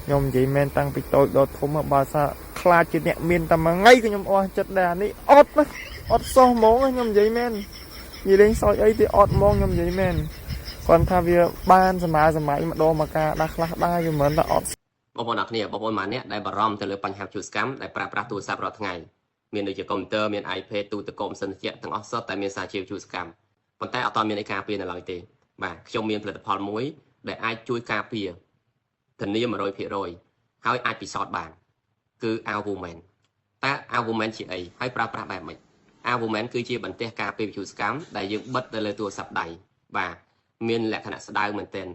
nhom gì men tăng bị tội đột thủng mà bà sa kha chỉ nhẹ miên tầm mà ngay cái nhom oa chất đà ní ót đó ót so món nhom gì men gì lên soi ấy thì ót mong nhom gì men còn thà việc banสมัยmà đo mà cả đặc lạc đa như mình là ót បងប្អូនអរគ្នាបងប្អូនម៉ានេះដែលបារម្ភទៅលើបញ្ហាជួសកម្មដែលប្រើប្រាស់ទូរស័ព្ទរាល់ថ្ងៃមានដូចជាកុំព្យូទ័រមាន iPad ទូទឹកកុំសិនជាទាំងអស់សុទ្ធតែមានសារជាជួសកម្មប៉ុន្តែអត់ទាន់មានឯការពារនៅឡើយទេបាទខ្ញុំមានផលិតផលមួយដែលអាចជួយការពារធានា 100% ហើយអាចពិសោធន៍បានគឺ Alwoman តើ Alwoman ជាអីហើយប្រើប្រាស់បែបម៉េច Alwoman គឺជាបន្ទះការពារជួសកម្មដែលយើងបិទទៅលើទូរស័ព្ទដៃបាទមានលក្ខណៈស្ដើងមែនទែន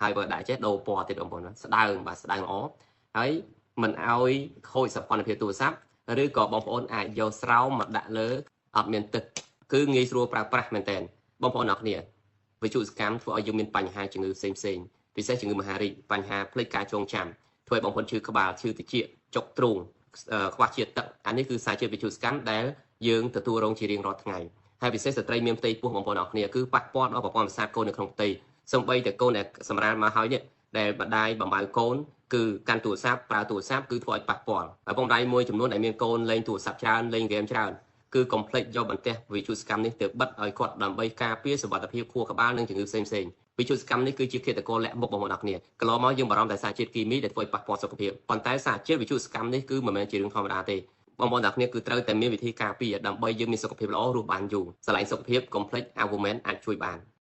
ហើយបើដាក់ចេះដូរពណ៌ទៀតបងប្អូនស្ដើងបាទស្ដើងល្អហើយមិនឲ្យខូចសោភ័ណភាពទូរស័ព្ទឬក៏បងប្អូនអាចយកស្រោមមកដាក់លើអត់មានទឹកគឺងាយស្រួលប្រើប្រាស់មែនទែនបងប្អូនអរគ្នាវិទ្យុសកម្មធ្វើឲ្យយើងមានបញ្ហាជំងឺផ្សេងពិសេសជំងឺមហារីកបញ្ហាផ្លេចការចងចាំធ្វើឲ្យបងប្អូនឈឺក្បាលឈឺត្រចៀកចុកទ្រូងខ្វះជាតិទឹកអានេះគឺសារជាតិវិទ្យុសកម្មដែលយើងទទួលរងជារៀងរាល់ថ្ងៃហើយពិសេសស្ត្រីមានផ្ទៃពោះបងប្អូនអរគ្នាគឺប៉ះពាល់ដល់ប្រព័ន្ធប្រសាទកូននៅក្នុងផ្ទៃសំបីតែកូនដែលសម្រាលមកហើយនេះដែលបដាយបំរើកូនគឺកាន់ទូរស័ព្ទប្រើទូរស័ព្ទគឺធ្វើឲ្យប៉ះពាល់ហើយបងដៃមួយចំនួនដែលមានកូនលេងទូរស័ព្ទច្រើនលេងហ្គេមច្រើនគឺកុំភ្លេចយកបន្ទះវិទ្យុសកម្មនេះទៅបិទឲ្យគាត់ដើម្បីការពារសុវត្ថិភាពខួរក្បាលនិងជំងឺផ្សេងវិទ្យុសកម្មនេះគឺជាឃាតករលាក់មុខបងប្អូនអរគ្នាកន្លងមកយើងបារម្ភតែសារជាតិគីមីដែលធ្វើឲ្យប៉ះពាល់សុខភាពប៉ុន្តែសារជាតិវិទ្យុសកម្មនេះគឺមិនមែនជារឿងធម្មតាទេបងប្អូនទាំងគ្នាគឺត្រូវតែមានវិធីការពារដើម្បីយើងមានសុខភាពល្អរស់បានយូរស្រឡាញ់សុខភាពកុំភ្លេច Alwoman អាចជួយបាន